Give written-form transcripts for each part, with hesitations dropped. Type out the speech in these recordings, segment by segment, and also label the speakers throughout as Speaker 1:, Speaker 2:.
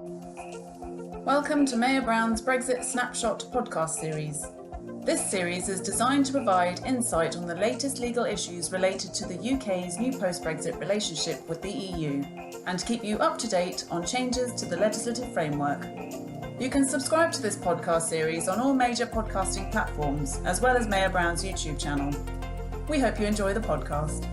Speaker 1: Welcome to Mayor Brown's Brexit Snapshot Podcast series. This series is designed to provide insight on the latest legal issues related to the UK's new post-Brexit relationship with the EU and keep you up to date on changes to the legislative framework. You can subscribe to this podcast series on all major podcasting platforms, as well as Mayor Brown's YouTube channel. We hope you enjoy the podcast.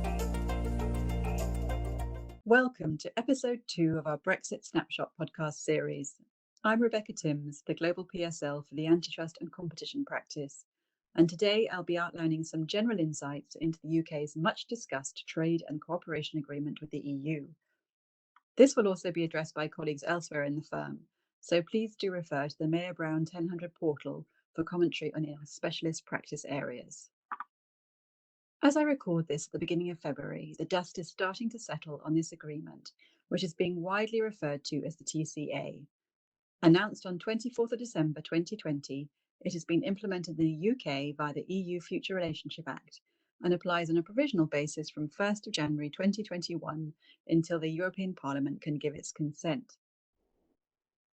Speaker 2: Welcome to episode 2 of our Brexit Snapshot podcast series. I'm Rebecca Timms, the Global PSL for the Antitrust and Competition Practice, and today I'll be outlining some general insights into the UK's much discussed trade and cooperation agreement with the EU. This will also be addressed by colleagues elsewhere in the firm, so please do refer to the Mayor Brown 1000 portal for commentary on our specialist practice areas. As I record this at the beginning of February, the dust is starting to settle on this agreement, which is being widely referred to as the TCA. Announced on 24th of December 2020, it has been implemented in the UK via the EU Future Relationship Act and applies on a provisional basis from 1st of January 2021 until the European Parliament can give its consent.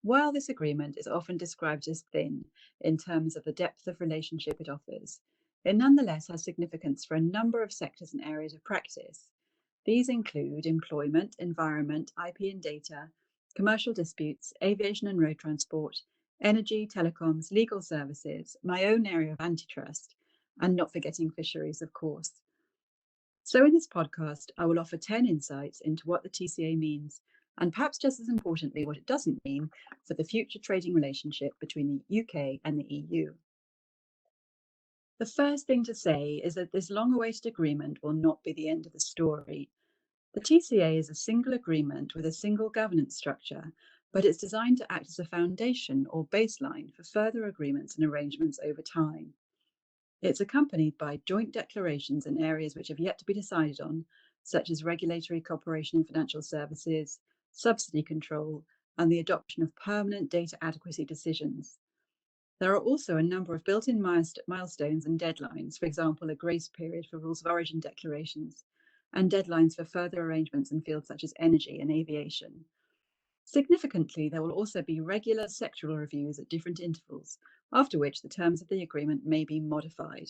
Speaker 2: While this agreement is often described as thin in terms of the depth of relationship it offers, it nonetheless has significance for a number of sectors and areas of practice. These include employment, environment, IP and data, commercial disputes, aviation and road transport, energy, telecoms, legal services, my own area of antitrust, and not forgetting fisheries, of course. So in this podcast, I will offer 10 insights into what the TCA means, and perhaps just as importantly, what it doesn't mean for the future trading relationship between the UK and the EU. The first thing to say is that this long-awaited agreement will not be the end of the story. The TCA is a single agreement with a single governance structure, but it's designed to act as a foundation or baseline for further agreements and arrangements over time. It's accompanied by joint declarations in areas which have yet to be decided on, such as regulatory cooperation in financial services, subsidy control, and the adoption of permanent data adequacy decisions. There are also a number of built-in milestones and deadlines, for example, a grace period for rules of origin declarations, and deadlines for further arrangements in fields such as energy and aviation. Significantly, there will also be regular sectoral reviews at different intervals, after which the terms of the agreement may be modified.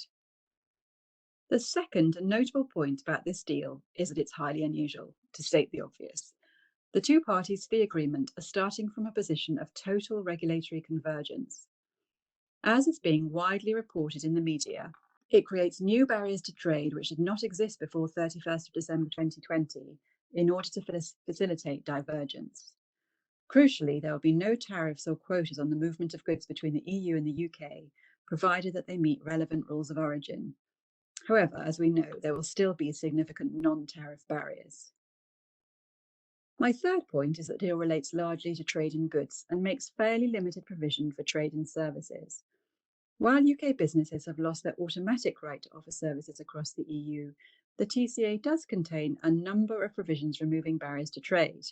Speaker 2: The second and notable point about this deal is that it's highly unusual, to state the obvious. The two parties to the agreement are starting from a position of total regulatory convergence. As is being widely reported in the media, it creates new barriers to trade which did not exist before 31st of December 2020 in order to facilitate divergence. Crucially, there will be no tariffs or quotas on the movement of goods between the EU and the UK, provided that they meet relevant rules of origin. However, as we know, there will still be significant non-tariff barriers. My third point is that the deal relates largely to trade in goods and makes fairly limited provision for trade in services. While UK businesses have lost their automatic right to offer services across the EU, the TCA does contain a number of provisions removing barriers to trade.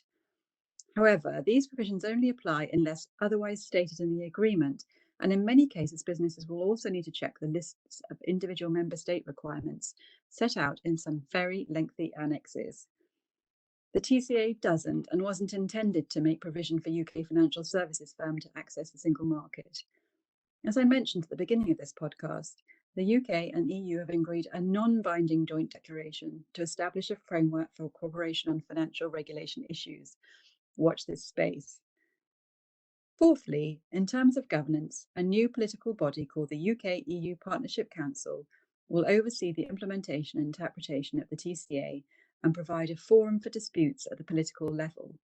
Speaker 2: However, these provisions only apply unless otherwise stated in the agreement, and in many cases businesses will also need to check the lists of individual member state requirements set out in some very lengthy annexes. The TCA doesn't and wasn't intended to make provision for UK financial services firms to access the single market. As I mentioned at the beginning of this podcast, the UK and EU have agreed a non-binding joint declaration to establish a framework for cooperation on financial regulation issues. Watch this space. Fourthly, in terms of governance, a new political body called the UK-EU Partnership Council will oversee the implementation and interpretation of the TCA and provide a forum for disputes at the political level.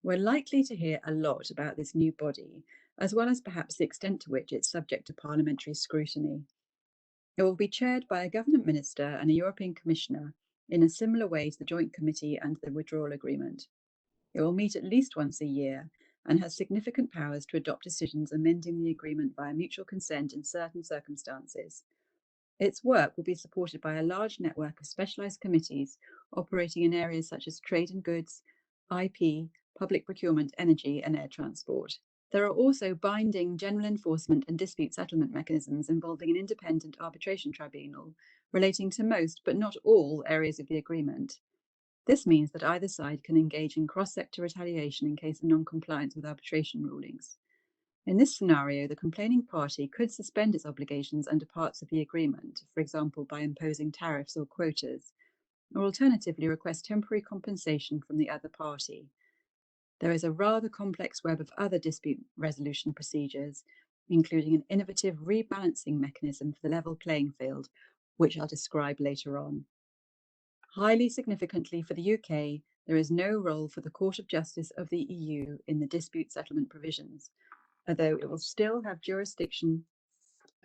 Speaker 2: We're likely to hear a lot about this new body, as well as perhaps the extent to which it's subject to parliamentary scrutiny. It will be chaired by a government minister and a European commissioner in a similar way to the Joint Committee and the Withdrawal Agreement. It will meet at least once a year and has significant powers to adopt decisions amending the agreement via mutual consent in certain circumstances. Its work will be supported by a large network of specialised committees operating in areas such as trade and goods, IP, public procurement, energy and air transport. There are also binding general enforcement and dispute settlement mechanisms involving an independent arbitration tribunal relating to most, but not all, areas of the agreement. This means that either side can engage in cross-sector retaliation in case of non-compliance with arbitration rulings. In this scenario, the complaining party could suspend its obligations under parts of the agreement, for example, by imposing tariffs or quotas, or alternatively request temporary compensation from the other party. There is a rather complex web of other dispute resolution procedures, including an innovative rebalancing mechanism for the level playing field, which I'll describe later on. Highly significantly for the UK, there is no role for the Court of Justice of the EU in the dispute settlement provisions, although it will still have jurisdiction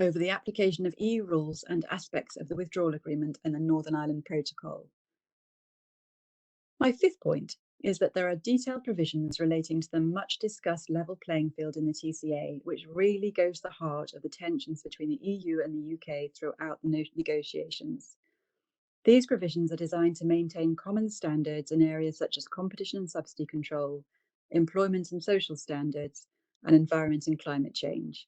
Speaker 2: over the application of EU rules and aspects of the withdrawal agreement and the Northern Ireland Protocol. My fifth point is that there are detailed provisions relating to the much discussed level playing field in the TCA, which really goes to the heart of the tensions between the EU and the UK throughout the negotiations. These provisions are designed to maintain common standards in areas such as competition and subsidy control, employment and social standards, and environment and climate change.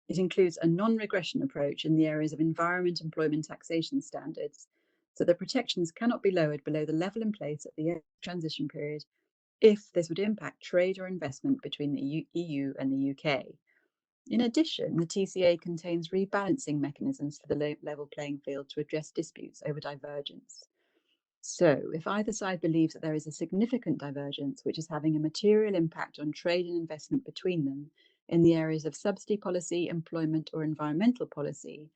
Speaker 2: It includes a non-regression approach in the areas of environment, employment, taxation standards, so the protections cannot be lowered below the level in place at the end of the transition period if this would impact trade or investment between the EU and the UK. In addition, the TCA contains rebalancing mechanisms for the level playing field to address disputes over divergence. So, if either side believes that there is a significant divergence which is having a material impact on trade and investment between them in the areas of subsidy policy, employment, or environmental policy,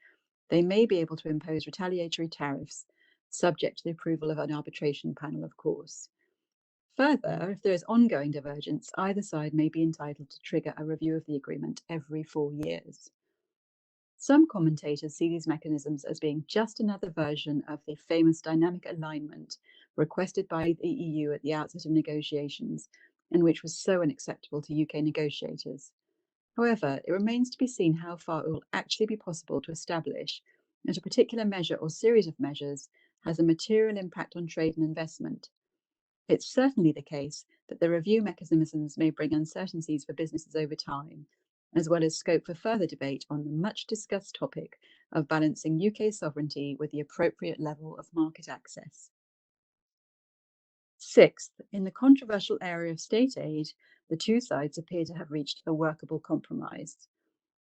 Speaker 2: they may be able to impose retaliatory tariffs, subject to the approval of an arbitration panel, of course. Further, if there is ongoing divergence, either side may be entitled to trigger a review of the agreement every 4 years. Some commentators see these mechanisms as being just another version of the famous dynamic alignment requested by the EU at the outset of negotiations, and which was so unacceptable to UK negotiators. However, it remains to be seen how far it will actually be possible to establish that a particular measure or series of measures has a material impact on trade and investment. It's certainly the case that the review mechanisms may bring uncertainties for businesses over time, as well as scope for further debate on the much discussed topic of balancing UK sovereignty with the appropriate level of market access. Sixth, in the controversial area of state aid, the two sides appear to have reached a workable compromise.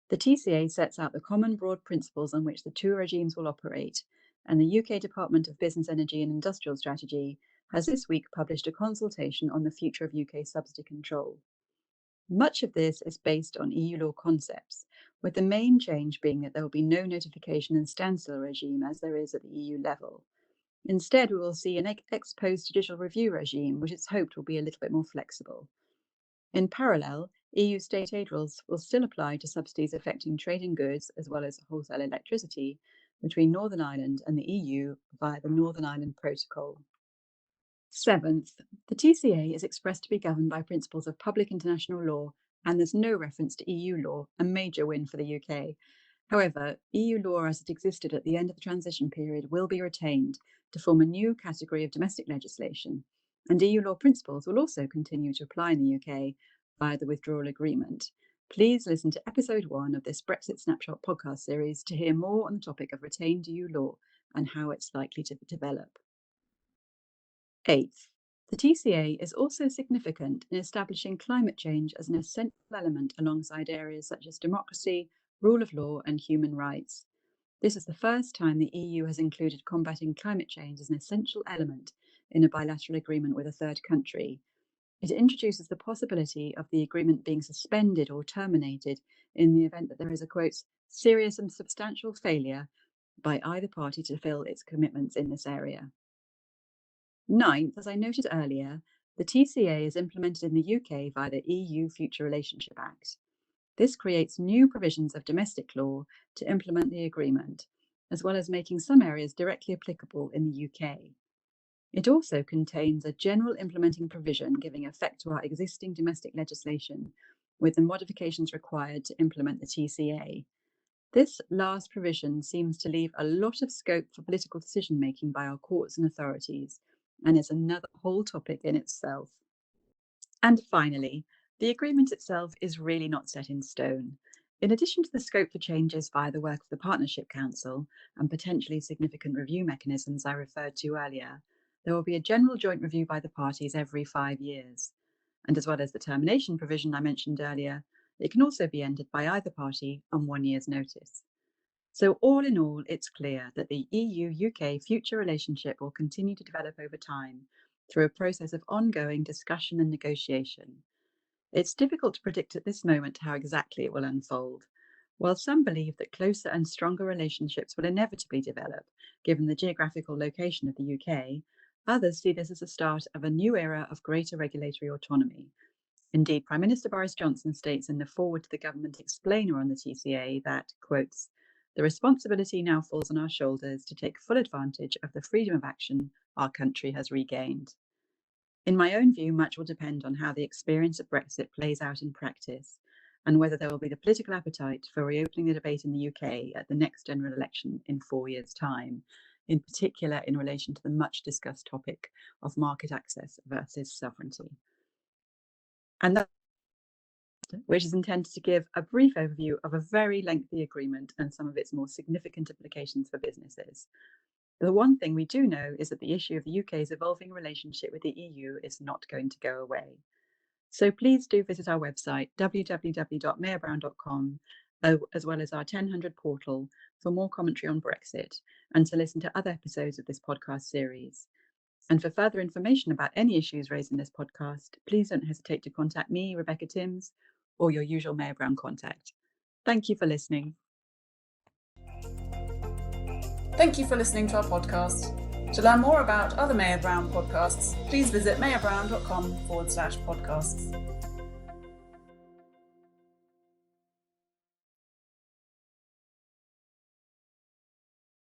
Speaker 2: The TCA sets out the common broad principles on which the two regimes will operate, and the UK Department of Business, Energy and Industrial Strategy has this week published a consultation on the future of UK subsidy control. Much of this is based on EU law concepts, with the main change being that there will be no notification and standstill regime as there is at the EU level. Instead, we will see an ex post judicial review regime, which is hoped will be a little bit more flexible. In parallel, EU state aid rules will still apply to subsidies affecting trade in goods as well as wholesale electricity between Northern Ireland and the EU via the Northern Ireland Protocol. Seventh, the TCA is expressed to be governed by principles of public international law, and there's no reference to EU law, a major win for the UK. However, EU law as it existed at the end of the transition period will be retained to form a new category of domestic legislation, and EU law principles will also continue to apply in the UK via the withdrawal agreement. Please listen to episode 1 of this Brexit Snapshot podcast series to hear more on the topic of retained EU law and how it's likely to develop. Eighth, the TCA is also significant in establishing climate change as an essential element alongside areas such as democracy, rule of law, and human rights. This is the first time the EU has included combating climate change as an essential element in a bilateral agreement with a third country. It introduces the possibility of the agreement being suspended or terminated in the event that there is a, quote, serious and substantial failure by either party to fulfill its commitments in this area. Ninth, as I noted earlier, the TCA is implemented in the UK via the EU Future Relationship Act. This creates new provisions of domestic law to implement the agreement, as well as making some areas directly applicable in the UK. It also contains a general implementing provision giving effect to our existing domestic legislation, with the modifications required to implement the TCA. This last provision seems to leave a lot of scope for political decision-making by our courts and authorities, and is another whole topic in itself. And finally, the agreement itself is really not set in stone. In addition to the scope for changes via the work of the Partnership Council and potentially significant review mechanisms I referred to earlier, there will be a general joint review by the parties every 5 years. And as well as the termination provision I mentioned earlier, it can also be ended by either party on 1 year's notice. So all in all, it's clear that the EU-UK future relationship will continue to develop over time through a process of ongoing discussion and negotiation. It's difficult to predict at this moment how exactly it will unfold. While some believe that closer and stronger relationships will inevitably develop, given the geographical location of the UK, others see this as the start of a new era of greater regulatory autonomy. Indeed, Prime Minister Boris Johnson states in the foreword to the government explainer on the TCA that, quotes, "The responsibility now falls on our shoulders to take full advantage of the freedom of action our country has regained." In my own view, much will depend on how the experience of Brexit plays out in practice, and whether there will be the political appetite for reopening the debate in the UK at the next general election in 4 years' time, in particular in relation to the much discussed topic of market access versus sovereignty. And that, which is intended to give a brief overview of a very lengthy agreement and some of its more significant implications for businesses. The one thing we do know is that the issue of the UK's evolving relationship with the EU is not going to go away. So please do visit our website, www.mayorbrown.com, as well as our 1000 portal for more commentary on Brexit and to listen to other episodes of this podcast series. And for further information about any issues raised in this podcast, please don't hesitate to contact me, Rebecca Timms, or your usual Mayor Brown contact. Thank you for listening.
Speaker 1: Thank you for listening to our podcast. To learn more about other Mayor Brown podcasts, please visit mayorbrown.com/podcasts.